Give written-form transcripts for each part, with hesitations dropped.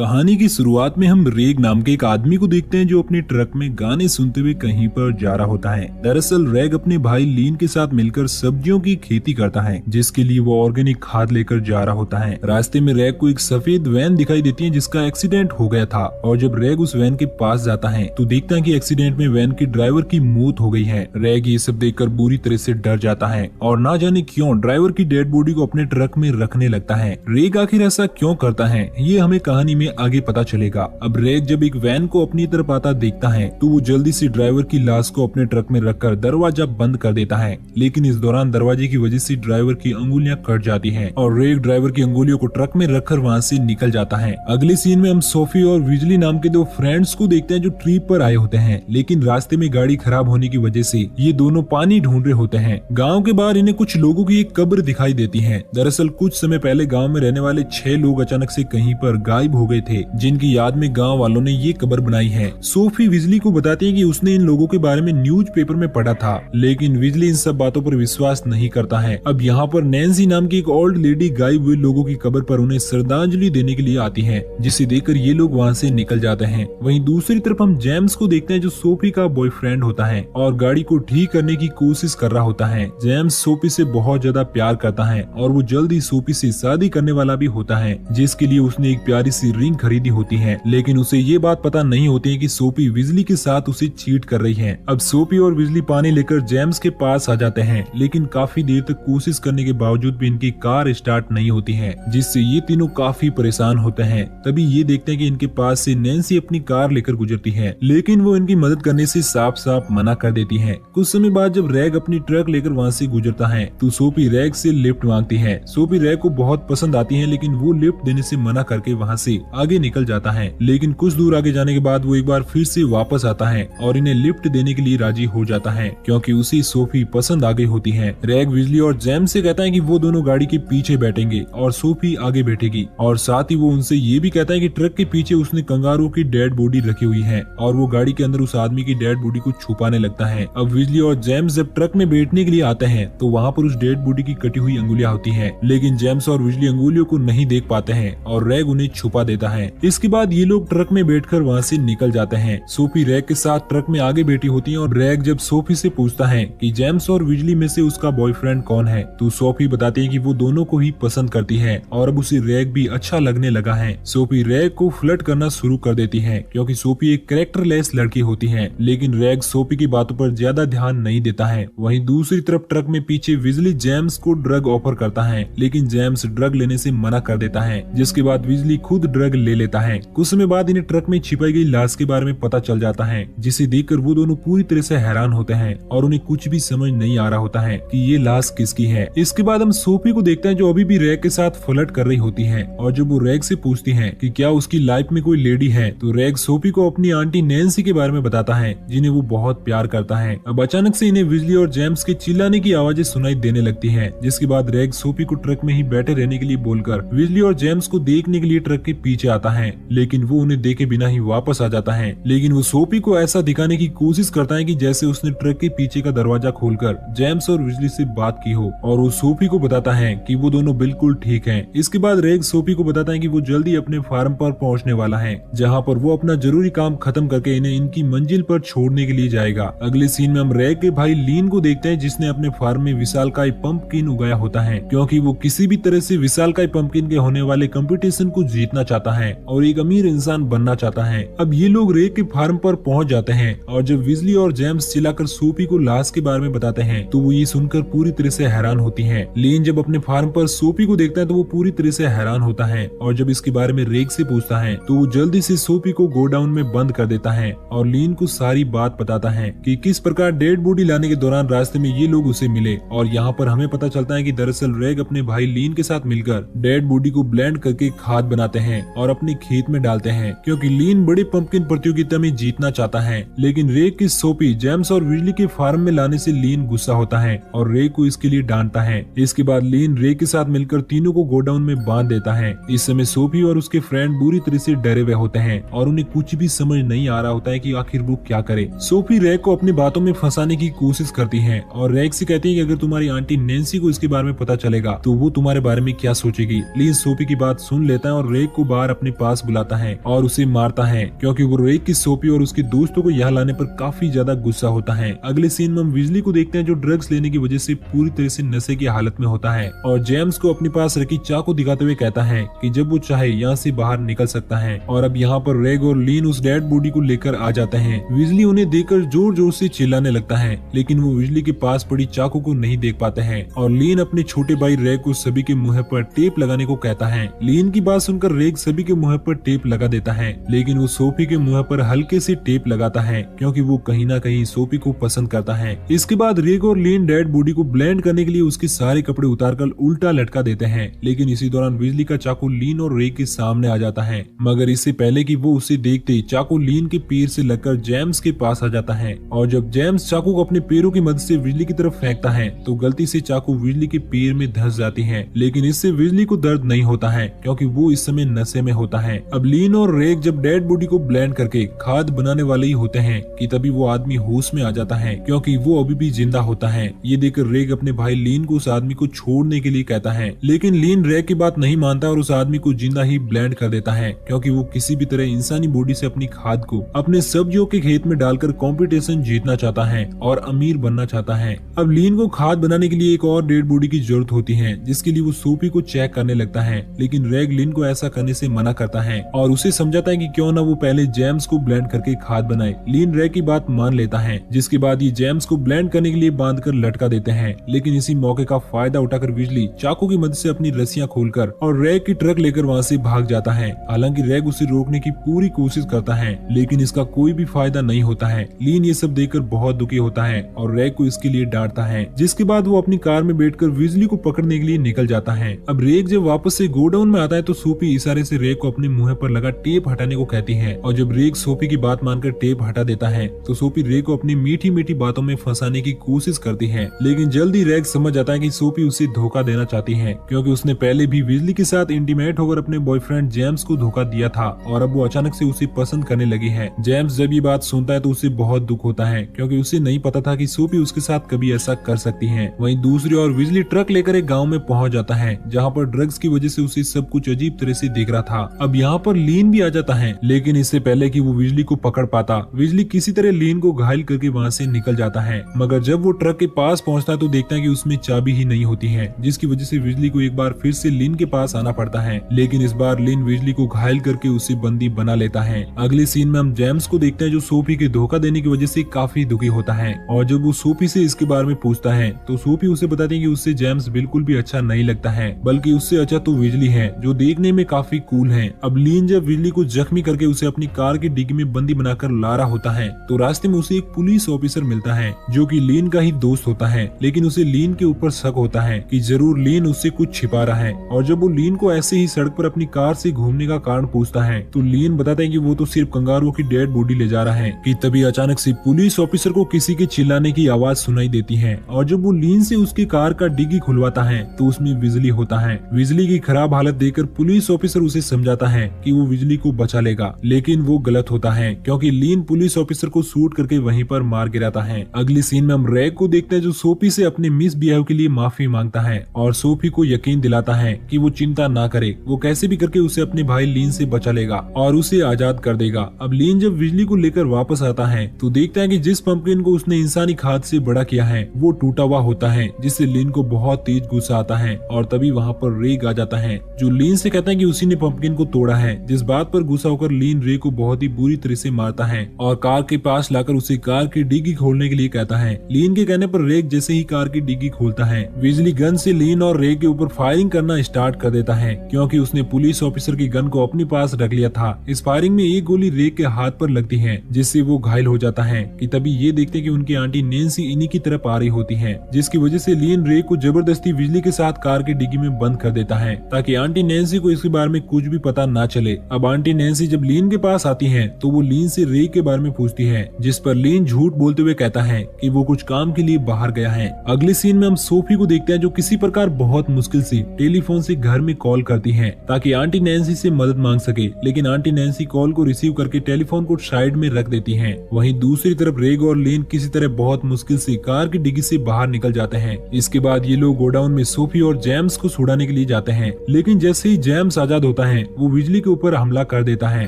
कहानी की शुरुआत में हम रेग नाम के एक आदमी को देखते हैं जो अपने ट्रक में गाने सुनते हुए कहीं पर जा रहा होता है। दरअसल रेग अपने भाई लीन के साथ मिलकर सब्जियों की खेती करता है, जिसके लिए वो ऑर्गेनिक खाद लेकर जा रहा होता है। रास्ते में रेग को एक सफेद वैन दिखाई देती है जिसका एक्सीडेंट हो गया था, और जब रेग उस वैन के पास जाता है तो देखता है कि एक्सीडेंट में वैन के ड्राइवर की मौत हो गई है। रेग ये सब देखकर बुरी तरह से डर जाता है और ना जाने क्यों ड्राइवर की डेड बॉडी को अपने ट्रक में रखने लगता है। रेग आखिर ऐसा क्यों करता है ये हमें कहानी में आगे पता चलेगा। अब रेग जब एक वैन को अपनी तरफ आता देखता है तो वो जल्दी से ड्राइवर की लाश को अपने ट्रक में रखकर दरवाजा बंद कर देता है, लेकिन इस दौरान दरवाजे की वजह से ड्राइवर की अंगुलियां कट जाती हैं और रेग ड्राइवर की अंगुलियों को ट्रक में रखकर वहां से निकल जाता है। अगले सीन में हम सोफी और विजली नाम के दो फ्रेंड्स को देखते हैं जो ट्रिप पर आए होते हैं, लेकिन रास्ते में गाड़ी खराब होने की वजह से ये दोनों पानी ढूंढ रहे होते हैं। गाँव के बाहर इन्हें कुछ लोगों की एक कब्र दिखाई देती है। दरअसल कुछ समय पहले गाँव में रहने वाले 6 लोग अचानक से कहीं पर गायब हो गए थे, जिनकी याद में गांव वालों ने ये कब्र बनाई है। सोफी विजली को बताती है कि उसने इन लोगों के बारे में न्यूज़पेपर में पढ़ा था, लेकिन विजली इन सब बातों पर विश्वास नहीं करता है। अब यहाँ पर नैन्सी नाम की एक ओल्ड लेडी गायब हुए लोगों की कब्र पर उन्हें श्रद्धांजलि देने के लिए आती है, जिसे देखकर ये लोग वहाँ से निकल जाते हैं। वहीं दूसरी तरफ हम जेम्स को देखते हैं जो सोफी का बॉयफ्रेंड होता है और गाड़ी को ठीक करने की कोशिश कर रहा होता है। जेम्स सोफी से बहुत ज्यादा प्यार करता है और वो जल्दी सोफी से शादी करने वाला भी होता है, जिसके लिए उसने एक प्यारी सी रिंग खरीदी होती है, लेकिन उसे ये बात पता नहीं होती है कि सोफी विजली के साथ उसे चीट कर रही है। अब सोफी और विजली पानी लेकर जेम्स के पास आ जाते हैं, लेकिन काफी देर तक कोशिश करने के बावजूद भी इनकी कार स्टार्ट नहीं होती है, जिससे ये तीनों काफी परेशान होते हैं। तभी ये देखते हैं कि इनके पास से नैन्सी अपनी कार लेकर गुजरती है, लेकिन वो इनकी मदद करने से साफ साफ मना कर देती है। कुछ समय बाद जब रेग अपनी ट्रक लेकर वहाँ से गुजरता है तो सोफी रेग से लिफ्ट मांगती है। सोफी रेग को बहुत पसंद आती है, लेकिन वो लिफ्ट देने से मना करके वहाँ से आगे निकल जाता है। लेकिन कुछ दूर आगे जाने के बाद वो एक बार फिर से वापस आता है और इन्हें लिफ्ट देने के लिए राजी हो जाता है, क्योंकि उसे सोफी पसंद आ गई होती है। रेग विजली और जेम्स से कहता है कि वो दोनों गाड़ी के पीछे बैठेंगे और सोफी आगे बैठेगी, और साथ ही वो उनसे ये भी कहता है कि ट्रक के पीछे उसने कंगारू की डेड बॉडी रखी हुई है और वो गाड़ी के अंदर उस आदमी की डेड बॉडी को छुपाने लगता है। अब विजली और जेम्स जब ट्रक में बैठने के लिए आते हैं तो वहाँ पर उस डेड बॉडी की कटी हुई अंगुलियां होती है, लेकिन जेम्स और विजली अंगुलियों को नहीं देख पाते हैं और रेग उन्हें छुपा देता है। इसके बाद ये लोग ट्रक में बैठकर वहाँ से निकल जाते हैं। सोफी रेग के साथ ट्रक में आगे बैठी होती है और रेग जब सोफी से पूछता है कि जेम्स और विजली में से उसका बॉयफ्रेंड कौन है, तो सोफी बताती है कि वो दोनों को ही पसंद करती है और अब उसे रेग भी अच्छा लगने लगा है। सोफी रेग को फ्लर्ट करना शुरू कर देती है, क्योंकि सोफी एक कैरेक्टरलेस लड़की होती है, लेकिन रेग सोफी की बातों पर ज्यादा ध्यान नहीं देता है। वहीं दूसरी तरफ ट्रक में पीछे विजली जेम्स को ड्रग ऑफर करता है, लेकिन जेम्स ड्रग लेने से मना कर देता है, जिसके बाद विजली खुद ड्रग ले लेता है। कुछ समय बाद इन्हें ट्रक में छिपाई गई लाश के बारे में पता चल जाता है, जिसे देखकर वो दोनों पूरी तरह से हैरान होते हैं और उन्हें कुछ भी समझ नहीं आ रहा होता है कि ये लाश किसकी है। इसके बाद हम सोफी को देखते हैं जो अभी भी रेग के साथ फ्लर्ट कर रही होती है, और जब वो रेग से पूछती है कि क्या उसकी लाइफ में कोई लेडी है, तो रेग सोफी को अपनी आंटी नैन्सी के बारे में बताता है, जिन्हें वो बहुत प्यार करता है। अब अचानक से इन्हें विजली और जेम्स के चिल्लाने की आवाजें सुनाई देने लगती है, जिसके बाद रेग सोफी को ट्रक में ही बैठे रहने के लिए बोलकर विजली और जेम्स को देखने के लिए ट्रक के पीछे आता है, लेकिन वो उन्हें देखे बिना ही वापस आ जाता है। लेकिन वो सोफी को ऐसा दिखाने की कोशिश करता है कि जैसे उसने ट्रक के पीछे का दरवाजा खोलकर जेम्स और विजली से बात की हो, और वो सोफी को बताता है कि वो दोनों बिल्कुल ठीक हैं। इसके बाद रेग सोफी को बताता है कि वो जल्दी अपने फार्म पर पहुंचने वाला है, जहां पर वो अपना जरूरी काम खत्म करके इन्हें इनकी मंजिल पर छोड़ने के लिए जाएगा। अगले सीन में हम रेग के भाई लीन को देखते हैं, जिसने अपने फार्म में विशालकाय पंपकिन उगाया होता है, क्योंकि वो किसी भी तरह से विशालकाय पंपकिन के होने वाले कंपटीशन को जीतना चाहता है और एक अमीर इंसान बनना चाहता है। अब ये लोग रेग के फार्म पर पहुंच जाते हैं, और जब विजली और जेम्स चिल्लाकर सोफी को लाश के बारे में बताते हैं तो वो ये सुनकर पूरी तरह से हैरान होती है। लीन जब अपने फार्म पर सोफी को देखता है तो वो पूरी तरह से हैरान होता है, और जब इसके बारे में रेग से पूछता है तो वो जल्दी से सोफी को गोडाउन में बंद कर देता है और लीन को सारी बात बताता है कि किस प्रकार डेड बॉडी लाने के दौरान रास्ते में ये लोग उसे मिले। और यहाँ पर हमें पता चलता है कि दरअसल रेग अपने भाई लीन के साथ मिलकर डेड बॉडी को ब्लेंड करके खाद बनाते हैं और अपने खेत में डालते हैं, क्योंकि लीन बड़े पंपकिन प्रतियोगिता में जीतना चाहता है। लेकिन रेग की सोफी जेम्स और विजली के फार्म में लाने से लीन गुस्सा होता है और रेग को इसके लिए डांटता है। इसके बाद लीन रेग के साथ मिलकर तीनों को गोडाउन में बांध देता है। इस समय सोफी और उसके फ्रेंड बुरी तरह से डरे हुए होते हैं और उन्हें कुछ भी समझ नहीं आ रहा होता है कि आखिर वो क्या करे। सोफी रेग को अपनी बातों में फंसाने की कोशिश करती है और रेग से कहती है कि अगर तुम्हारी आंटी नैन्सी को इसके बारे में पता चलेगा तो वो तुम्हारे बारे में क्या सोचेगी। लीन सोफी की बात सुन लेता है और रेग को बाहर बार अपने पास बुलाता है और उसे मारता है, क्योंकि वो रेग की सोफी और उसके दोस्तों को यहाँ लाने पर काफी ज्यादा गुस्सा होता है। अगले सीन में हम विजली को देखते हैं जो ड्रग्स लेने की वजह से पूरी तरह से नशे की हालत में होता है और जेम्स को अपने पास रखी चाकू दिखाते हुए कहता है कि जब वो चाहे यहाँ से बाहर निकल सकता है। और अब यहाँ पर रेग और लीन उस डेड बॉडी को लेकर आ जाते हैं। विजली उन्हें देखकर जोर जोर से चिल्लाने लगता है, लेकिन वो विजली के पास पड़ी चाकू को नहीं देख पाते हैं और लीन अपने छोटे भाई रेग को सभी के मुंह पर टेप लगाने को कहता है। लीन की बात सुनकर रेग सभी के मुंह पर टेप लगा देता है, लेकिन वो सोफी के मुंह पर हल्के से टेप लगाता है क्योंकि वो कहीं ना कहीं सोफी को पसंद करता है। इसके बाद रेग और लीन डेड बॉडी को ब्लेंड करने के लिए उसके सारे कपड़े उतारकर उल्टा लटका देते हैं, लेकिन इसी दौरान बिजली का चाकू लीन और रेग के सामने आ जाता है। मगर इससे पहले कि वो उसे देखते ही चाकू लीन के पैर से लगकर जेम्स के पास आ जाता है और जब जेम्स चाकू को अपने पैरों की मदद से बिजली की तरफ फेंकता है तो गलती से चाकू बिजली के पैर में धंस जाती है, लेकिन इससे बिजली को दर्द नहीं होता है क्योंकि वो इस समय नशे में होता है। अब लीन और रेग जब डेड बॉडी को ब्लेंड करके खाद बनाने वाले ही होते हैं कि तभी वो आदमी होश में आ जाता है क्योंकि वो अभी भी जिंदा होता है। ये देखकर रेग अपने भाई लीन को उस आदमी को छोड़ने के लिए कहता है, लेकिन लीन रेग की बात नहीं मानता और उस आदमी को जिंदा ही ब्लेंड कर देता है क्योंकि वो किसी भी तरह इंसानी बॉडी से अपनी खाद को अपने सब्जियों के खेत में डालकर कंपटीशन जीतना चाहता है और अमीर बनना चाहता है। अब लीन को खाद बनाने के लिए एक और डेड बॉडी की जरूरत होती है, जिसके लिए वो सोफी को चेक करने लगता है, लेकिन रेग लीन को ऐसा करने से मना करता है और उसे समझाता है कि क्यों ना वो पहले जेम्स को ब्लेंड करके खाद बनाए। लीन रेग की बात मान लेता है, जिसके बाद ये जेम्स को ब्लेंड करने के लिए बांधकर लटका देते हैं, लेकिन इसी मौके का फायदा उठाकर बिजली चाकू की मदद से अपनी रस्सियां खोलकर और रेग की ट्रक लेकर वहाँ से भाग जाता है। हालांकि रेग उसे रोकने की पूरी कोशिश करता है, लेकिन इसका कोई भी फायदा नहीं होता है। लीन ये सब देखकर बहुत दुखी होता है और रेग को इसके लिए डांटता है, जिसके बाद वो अपनी कार में बैठकर बिजली को पकड़ने के लिए निकल जाता है। अब रेग जब वापस से गोडाउन में आता है तो सोफी इशारे से रेग को अपने मुंह पर लगा टेप हटाने को कहती है और जब रेग सोफी की बात मानकर टेप हटा देता है तो सोफी रेग को अपनी मीठी मीठी बातों में फंसाने की कोशिश करती है, लेकिन जल्दी रेग समझ जाता है कि सोफी उसे धोखा देना चाहती है क्योंकि उसने पहले भी बिजली के साथ इंटीमेट होकर अपने बॉयफ्रेंड जेम्स को धोखा दिया था और अब वो अचानक से उसे पसंद करने लगी है। जेम्स जब ये बात सुनता है तो उसे बहुत दुख होता है क्योंकि उसे नहीं पता था कि सोफी उसके साथ कभी ऐसा कर सकती है। वहीं दूसरी ओर बिजली ट्रक लेकर एक गांव में पहुंच जाता है जहां पर ड्रग्स की वजह से उसे सब कुछ अजीब तरह से दिख रहा था। अब यहाँ पर लीन भी आ जाता है, लेकिन इससे पहले कि वो बिजली को पकड़ पाता, बिजली किसी तरह लीन को घायल करके वहाँ से निकल जाता है। मगर जब वो ट्रक के पास पहुँचता है तो देखता है कि उसमें चाबी ही नहीं होती है, जिसकी वजह से बिजली को एक बार फिर से लीन के पास आना पड़ता है, लेकिन इस बार लीन बिजली को घायल करके उसे बंदी बना लेता है। अगले सीन में हम जेम्स को देखते हैं जो सोफी के धोखा देने की वजह से काफी दुखी होता है और जब वो सोफी से इसके बारे में पूछता है तो सोफी उसे बताती है कि उससे जेम्स बिल्कुल भी अच्छा नहीं लगता है, बल्कि उससे अच्छा तो बिजली है जो देखने में काफी कूल है। अब लीन जब बिजली को जख्मी करके उसे अपनी कार की डिग्गी में बंदी बनाकर ला रहा होता है तो रास्ते में उसे एक पुलिस ऑफिसर मिलता है जो कि लीन का ही दोस्त होता है, लेकिन उसे लीन के ऊपर शक होता है कि जरूर लीन उससे कुछ छिपा रहा है। और जब वो लीन को ऐसे ही सड़क पर अपनी कार से घूमने का कारण पूछता है तो लीन बताता है कि वो तो सिर्फ कंगारुओं की डेड बॉडी ले जा रहा है कि तभी अचानक से पुलिस ऑफिसर को किसी के चिल्लाने की आवाज सुनाई देती है और जब वो लीन से उसकी कार का डिग्गी खुलवाता है तो उसमें बिजली होता है। बिजली की खराब हालत देखकर पुलिस ऑफिसर उसे समझाता है कि वो बिजली को बचा लेगा, लेकिन वो गलत होता है क्योंकि लीन पुलिस ऑफिसर को शूट करके वहीं पर मार गिराता है। अगली सीन में हम रेग को देखते हैं जो सोफी से अपने मिस बिहेव के लिए माफी मांगता है और सोफी को यकीन दिलाता है कि वो चिंता ना करे, वो कैसे भी करके उसे अपने भाई लीन से बचा लेगा और उसे आजाद कर देगा। अब लीन जब बिजली को लेकर वापस आता है तो देखता है कि जिस पंपकिन को उसने इंसानी खाद से बड़ा किया है वो टूटा हुआ होता है, जिससे लीन को बहुत तेज गुस्सा आता है और तभी वहाँ पर रेग आ जाता है जो लीन से कहता है कि उसी ने पंपकिन को तोड़ा है, जिस बात पर गुस्सा होकर लीन रेग को बहुत ही बुरी तरह से मारता है और कार के पास लाकर उसे कार की डिग्गी खोलने के लिए कहता है। लीन के कहने पर रेग जैसे ही कार की डिग्गी खोलता है बिजली गन से लीन और रेग के ऊपर फायरिंग करना स्टार्ट कर देता है क्योंकि उसने पुलिस ऑफिसर की गन को अपने पास रख लिया था। इस फायरिंग में एक गोली रेग के हाथ पर लगती है जिससे वो घायल हो जाता है कि तभी ये देखते कि उनकी आंटी नैन्सी इन्हीं की तरफ आ रही होती है, जिसकी वजह से लीन रेग को जबरदस्ती बिजली के साथ कार की डिग्गी में बंद कर देता है ताकि आंटी नैन्सी को इसके बारे में कुछ भी पता ना चले। अब आंटी नैन्सी जब लीन के पास आती है तो वो लीन से रेग के बारे में पूछती है, जिस पर लीन झूठ बोलते हुए कहता है कि वो कुछ काम के लिए बाहर गया है। अगले सीन में हम सोफी को देखते हैं जो किसी प्रकार बहुत मुश्किल से टेलीफोन से घर में कॉल करती है ताकि आंटी नैन्सी से मदद मांग सके, लेकिन आंटी नैन्सी कॉल को रिसीव करके टेलीफोन को साइड में रख देती है। वहीं दूसरी तरफ रेग और लीन किसी तरह बहुत मुश्किल से कार की डिग्गी से बाहर निकल जाते हैं। इसके बाद ये लोग गोडाउन में सोफी और जेम्स को छुड़ाने के लिए जाते हैं, लेकिन जैसे ही जेम्स आजाद होता है वो विजली के ऊपर हमला कर देता है,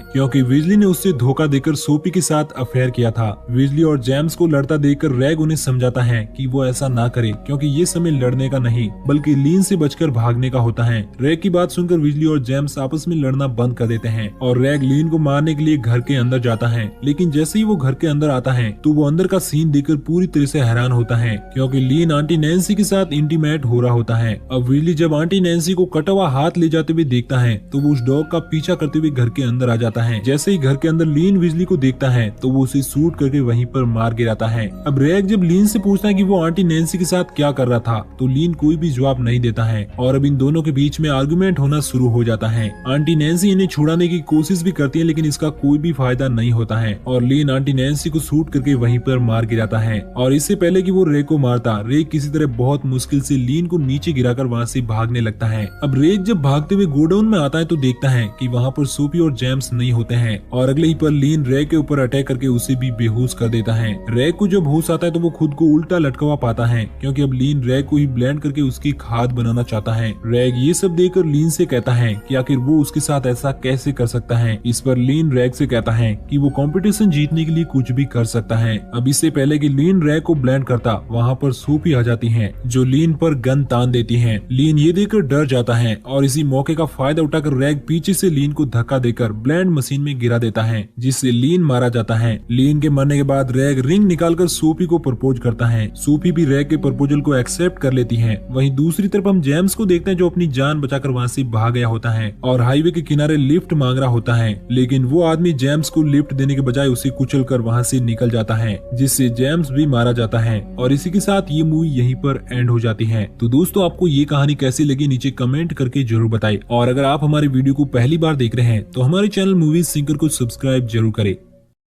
क्योंकि विजली ने उससे धोखा देकर सोफी के साथ अफेयर किया था। विजली और जेम्स को लड़ता देखकर रैग उन्हें समझाता है कि वो ऐसा ना करे, क्योंकि ये समय लड़ने का नहीं बल्कि लीन से बचकर भागने का होता है। रैग की बात सुनकर विजली और जेम्स आपस में लड़ना बंद कर देते हैं और रैग लीन को मारने के लिए घर के अंदर जाता है। लेकिन जैसे ही वो घर के अंदर आता है तो वो अंदर का सीन देखकर पूरी तरह से हैरान होता है, क्योंकि लीन आंटी नैन्सी के साथ इंटीमेट हो रहा होता है। अब विजली जब आंटी नैन्सी को कटा हुआ हाथ ले जाते हुए देखता है तो वो उस डॉग का पीछा करते हुए घर के अंदर आ जाता है। जैसे ही घर के अंदर लीन विजली को देखता है तो वो उसे शूट करके वहीं पर मार गिराता है। अब रैग जब लीन से पूछता है कि वो आंटी नैन्सी के साथ क्या कर रहा था तो लीन कोई भी जवाब नहीं देता है और अब इन दोनों के बीच में आर्गुमेंट होना शुरू हो जाता है। आंटी नैन्सी इन्हें छुड़ाने की कोशिश भी करती है, लेकिन इसका कोई भी फायदा नहीं होता है और लीन आंटी नैन्सी को शूट करके वहीं पर मार गिराता है। और इससे पहले कि वो रैग को मारता, रैग किसी तरह बहुत मुश्किल से लीन को नीचे गिराकर वहाँ से भागने लगता है। अब रैग जब भागते हुए गोडाउन में आता है तो देखता है कि वहाँ पर सोफी और जेम्स नहीं होते हैं और अगले ही पर लीन रैग के ऊपर अटैक करके उसे भी बेहोश कर देता है। रैग को जब होश आता है तो वो खुद को उल्टा लटका हुआ पाता है, क्योंकि अब लीन रैग को ही ब्लेंड करके उसकी खाद बनाना चाहता है। रैग ये सब देखकर लीन से कहता है कि आखिर वो उसके साथ ऐसा कैसे कर सकता है। इस पर लीन रैग से कहता है कि वो कंपटीशन जीतने के लिए कुछ भी कर सकता है। अब इससे पहले कि लीन रैग को ब्लेंड करता, वहाँ पर सोफी आ जाती है जो लीन पर गन तान देती है। लीन ये देखकर डर जाता है और इसी मौके का फायदा उठाकर रैग पीछे से लीन को धक्का देकर ब्लेंड मशीन में गिरा देता है, जिससे लीन मारा जाता है। लीन के मरने के बाद रैग रिंग निकालकर सोफी को प्रपोज करता है। सोफी भी रैग के प्रपोजल को एक्सेप्ट कर लेती है। वहीं दूसरी तरफ हम जेम्स को देखते हैं जो अपनी जान बचाकर वहाँ से भाग गया होता है और हाईवे के किनारे लिफ्ट मांग रहा होता है, लेकिन वो आदमी जेम्स को लिफ्ट देने के बजाय उसे कुचल कर वहाँ से निकल जाता है, जिससे जेम्स भी मारा जाता है। और इसी के साथ ये मूवी यहीं पर एंड हो जाती है। तो दोस्तों, आपको ये कहानी कैसी लगी नीचे कमेंट करके जरूर बताएं और अगर आप हमारे वीडियो को पहली बार देख रहे हैं तो हमारे चैनल मूवीज सिंकर को सब्सक्राइब जरूर करें।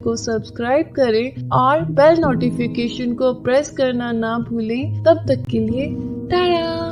सब्सक्राइब और बेल नोटिफिकेशन को प्रेस करना ना भूलें। तब तक के लिए टाटा।